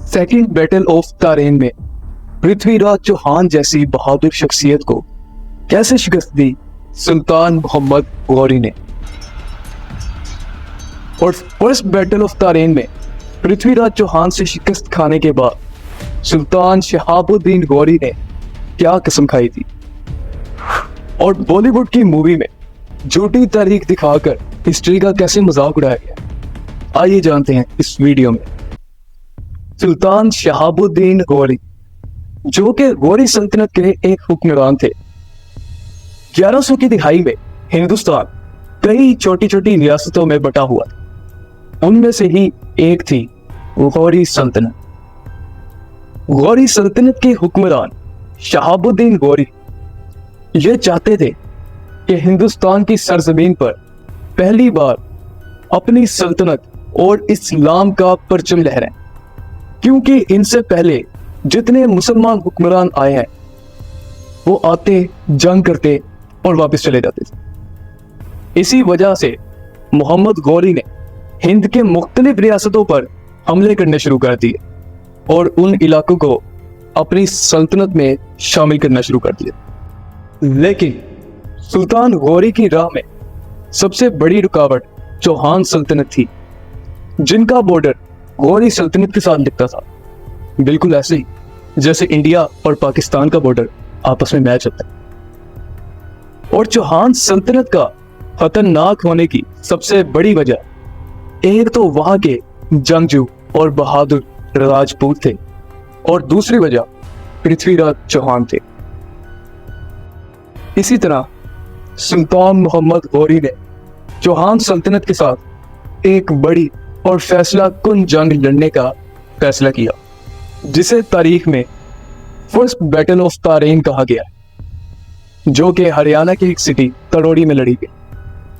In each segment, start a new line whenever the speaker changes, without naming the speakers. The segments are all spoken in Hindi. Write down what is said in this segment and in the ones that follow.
सेकेंड बैटल ऑफ तारेन में पृथ्वीराज चौहान जैसी बहादुर शख्सियत को कैसे शिकस्त दी सुल्तान मोहम्मद गौरी ने। और फर्स्ट बैटल ऑफ तारेन में पृथ्वीराज चौहान से शिकस्त खाने के बाद सुल्तान शहाबुद्दीन गौरी ने क्या कसम खाई थी। और बॉलीवुड की मूवी में झूठी तारीख दिखाकर हिस्ट्री का कैसे मजाक उड़ाया गया, आइए जानते हैं इस वीडियो में। सुल्तान शहाबुद्दीन गौरी जो कि गौरी सल्तनत के एक हुक्मरान थे। 1100 की दिहाई में हिंदुस्तान कई छोटी छोटी रियासतों में बटा हुआ था। उनमें से ही एक थी गौरी सल्तनत। गौरी सल्तनत के हुक्मरान शहाबुद्दीन गौरी ये चाहते थे कि हिंदुस्तान की सरजमीन पर पहली बार अपनी सल्तनत और इस्लाम का परचम लहराएं, क्योंकि इनसे पहले जितने मुसलमान हुक्मरान आए हैं वो आते, जंग करते और वापस चले जाते थे। इसी वजह से मोहम्मद गौरी ने हिंद के मुख्तलिफ रियासतों पर हमले करने शुरू कर दिए और उन इलाकों को अपनी सल्तनत में शामिल करना शुरू कर दिया। लेकिन सुल्तान गौरी की राह में सबसे बड़ी रुकावट चौहान सल्तनत थी, जिनका बॉर्डर गौरी सल्तनत के साथ लगता था, बिल्कुल ऐसे ही जैसे इंडिया और पाकिस्तान का बॉर्डर आपस में मैच होता है। और चौहान सल्तनत का खतरनाक होने की सबसे बड़ी वजह एक तो वहां के जंगजू और बहादुर राजपूत थे और दूसरी वजह पृथ्वीराज चौहान थे। इसी तरह सुल्तान मोहम्मद गौरी ने चौहान सल्तनत के साथ एक बड़ी और फैसला कुन जंग लड़ने का फैसला किया, जिसे तारीख में फर्स्ट बैटल ऑफ तारेन कहा गया, जो कि हरियाणा की एक सिटी तड़ोड़ी में लड़ी गई।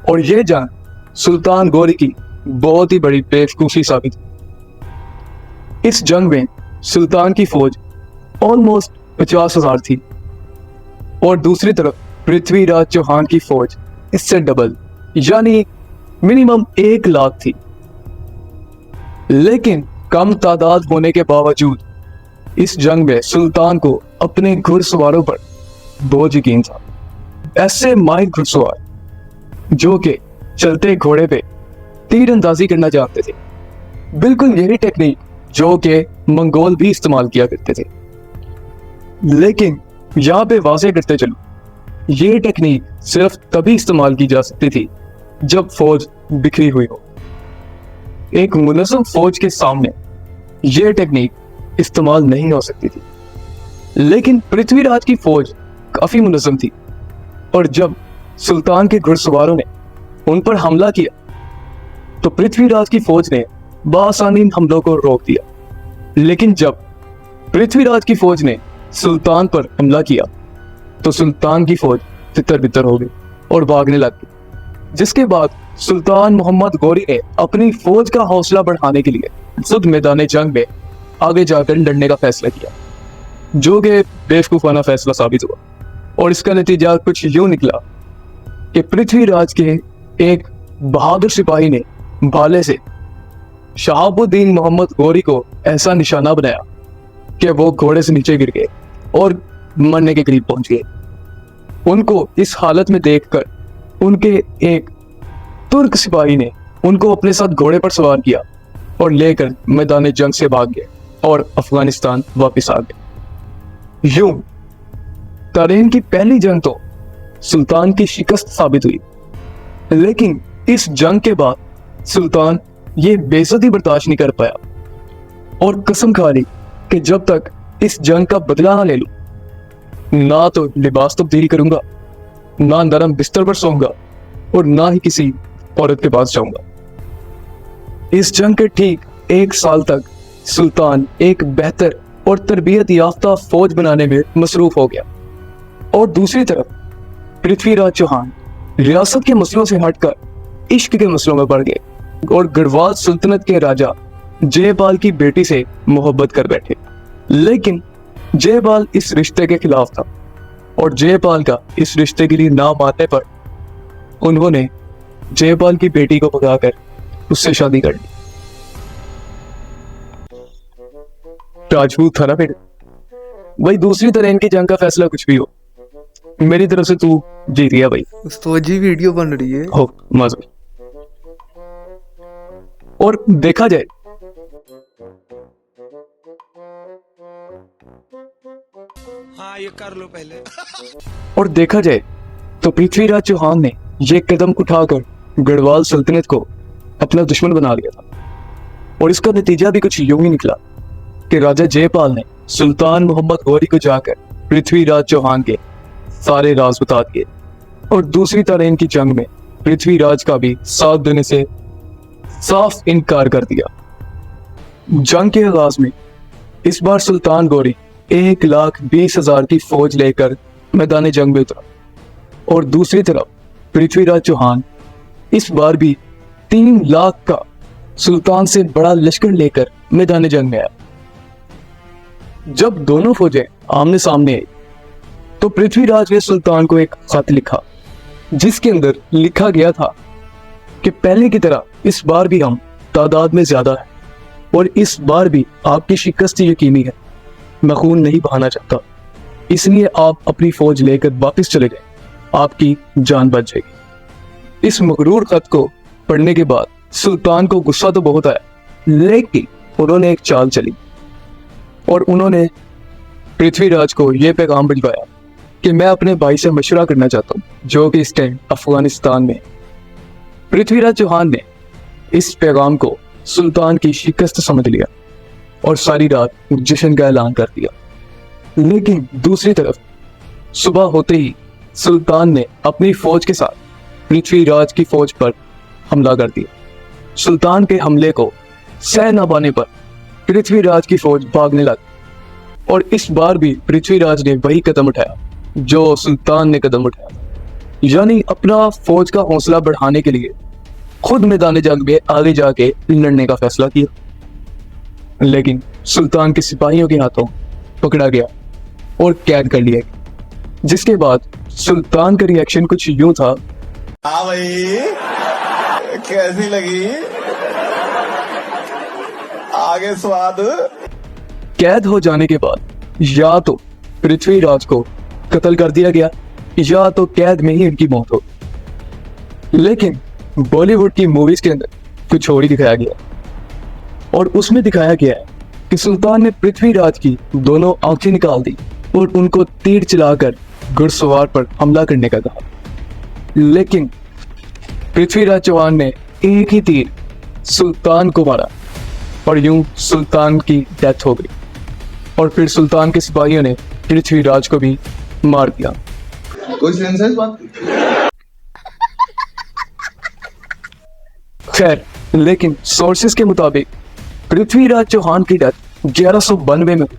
और यह जंग सुल्तान गौरी की बहुत ही बड़ी बेवकूफी साबित हुई। इस जंग में सुल्तान की फौज ऑलमोस्ट 50,000 थी और दूसरी तरफ पृथ्वीराज चौहान की फौज इससे डबल यानी मिनिमम 1 लाख थी। लेकिन कम तादाद होने के बावजूद इस जंग में सुल्तान को अपने घुड़सवारों पर बहुत यकीन था। ऐसे माहिर घुड़सवार जो कि चलते घोड़े पे तीर अंदाजी करना जानते थे, बिल्कुल यही टेक्निक जो कि मंगोल भी इस्तेमाल किया करते थे। लेकिन यहां पे वाज़ेह करते चलो, ये टेक्निक सिर्फ तभी इस्तेमाल की जा सकती थी जब फौज बिखरी हुई हो। एक मुनज़्ज़म फौज के सामने यह टेक्निक इस्तेमाल नहीं हो सकती थी। लेकिन पृथ्वीराज की फौज काफी मुनज़्ज़म थी और जब सुल्तान के घुड़सवारों ने उन पर हमला किया तो पृथ्वीराज की फौज ने बासानी हमलों को रोक दिया। लेकिन जब पृथ्वीराज की फौज ने सुल्तान पर हमला किया तो सुल्तान की फौज तितर बितर हो गई और भागने लग गई, जिसके बाद सुल्तान मोहम्मद गौरी ने अपनी फौज का हौसला बढ़ाने के लिए खुद मैदान जंग में आगे जाकर लड़ने का फैसला किया, जो कि बेवकूफाना फैसला साबित हुआ। और इसका नतीजा कुछ यूं निकला कि पृथ्वीराज के एक बहादुर सिपाही ने भाले से शहाबुद्दीन मोहम्मद गौरी को ऐसा निशाना बनाया कि वो घोड़े से नीचे गिर गए और मरने के करीब पहुंच गए। उनको इस हालत में देखकर उनके एक तुर्क सिपाही ने उनको अपने साथ घोड़े पर सवार किया और लेकर मैदान जंग से भाग गए और अफगानिस्तान वापस आ गए। यूं तारेन की पहली जंग तो सुल्तान की शिकस्त साबित हुई, लेकिन इस जंग के बाद सुल्तान ये बेइज्जती बर्दाश्त नहीं कर पाया और कसम खा ली कि जब तक इस जंग का बदला ना ले लूं, ना तो लिबास तब्दील करूंगा, ना नरम बिस्तर पर सोऊंगा और ना ही किसी औरत के पास जाऊंगा। इस जंग के ठीक 1 साल तक सुल्तान एक बेहतर और तरबियत याफ्ता फौज बनाने में मसरूफ हो गया और दूसरी तरफ पृथ्वीराज चौहान रियासत के मसलों से हटकर इश्क के मसलों में बढ़ गए और गढ़वाल सुल्तनत के राजा जयपाल की बेटी से मोहब्बत कर बैठे। लेकिन जयपाल इस रिश्ते के खिलाफ था और जयपाल का इस रिश्ते के लिए ना मानने पर उन्होंने जयपाल की बेटी को भगाकर उससे शादी कर ली। राजपूत था ना फिर। भाई दूसरी तरह इनकी जंग का फैसला कुछ भी हो, मेरी तरफ से तू जीत गया भाई।
उस्ताद जी वीडियो बन रही है।
हो मजा। और देखा जाए
हाँ ये कर लो पहले।
और देखा जाए तो पृथ्वीराज चौहान ने यह कदम उठाकर गढ़वाल सल्तनत को अपना दुश्मन बना लिया था। और इसका नतीजा भी कुछ यूं ही निकला कि राजा जयपाल ने सुल्तान मोहम्मद गौरी को जाकर पृथ्वीराज चौहान के सारे राज बता दिए। और दूसरी तरह इनकी जंग में पृथ्वीराज का भी साथ देने से साफ इनकार कर दिया। जंग के आगाज में इस बार सुल्तान गौरी 1,20,000 की फौज लेकर मैदान जंग में उतरा। और दूसरी तरफ पृथ्वीराज चौहान इस बार भी 3 लाख का सुल्तान से बड़ा लश्कर लेकर मैदान जंग में आया। जब दोनों फौजें आमने सामने आई तो पृथ्वीराज ने सुल्तान को एक खत लिखा, जिसके अंदर लिखा गया था कि पहले की तरह इस बार भी हम तादाद में ज्यादा है और इस बार भी आपकी शिकस्त यकीनी है। मैं खून नहीं बहाना चाहता, इसलिए आप अपनी फौज लेकर वापस चले जाएं, आपकी जान बच जाएगी। इस मगरूर खत को पढ़ने के बाद सुल्तान को गुस्सा तो बहुत आया, लेकिन उन्होंने एक चाल चली और उन्होंने पृथ्वीराज को यह पैगाम भिजवाया कि मैं अपने भाई से मशवरा करना चाहता हूँ, जो कि इस टाइम अफगानिस्तान में। पृथ्वीराज चौहान ने इस पैगाम को सुल्तान की शिकस्त समझ लिया और सारी रात जश्न का ऐलान कर दिया। लेकिन दूसरी तरफ सुबह होते ही सुल्तान ने अपनी फौज के साथ पृथ्वीराज की फौज पर हमला कर दिया। सुल्तान के हमले को सह न पाने पर पृथ्वीराज की फौज भागने लगी और इस बार भी पृथ्वीराज ने वही कदम उठाया जो सुल्तान ने कदम उठाया, यानी अपना फौज का हौसला बढ़ाने के लिए खुद मैदान जंग में आगे जाके लड़ने का फैसला किया। लेकिन सुल्तान के सिपाहियों के हाथों पकड़ा गया और कैद कर लिया गया, जिसके बाद सुल्तान का रिएक्शन कुछ यूं था।
हाँ भाई कैसी लगी आगे स्वाद।
कैद हो जाने के बाद या तो पृथ्वीराज को कत्ल कर दिया गया या तो कैद में ही इनकी मौत हो। लेकिन बॉलीवुड की मूवीज के अंदर कुछ और ही दिखाया गया और उसमें दिखाया गया है कि सुल्तान ने पृथ्वीराज की दोनों आंखें निकाल दी और उनको तीर चलाकर घुड़सवार पर हमला करने का कहा। लेकिन पृथ्वीराज चौहान ने एक ही तीर सुल्तान को मारा और यूं सुल्तान की डेथ हो गई और फिर सुल्तान के सिपाहियों ने पृथ्वीराज को भी मार दिया।
कोई सेंस है इस बात की?
खैर, लेकिन सोर्सेस के मुताबिक पृथ्वीराज चौहान की डेथ 1192 में हुई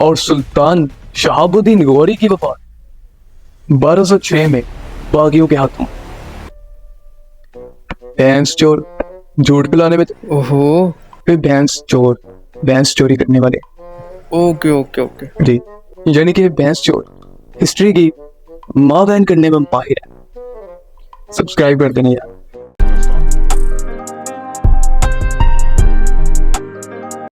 और सुल्तान शहाबुद्दीन गौरी की वफात 1206 में बागियों के हाथों। भैंस चोर झूठ पिलाने में
ओहो।
फिर भैंस चोरी करने वाले।
ओके ओके ओके
जी, यानी कि भैंस चोर हिस्ट्री की माँ बहन करने में माहिर है। सब्सक्राइब कर देना यार।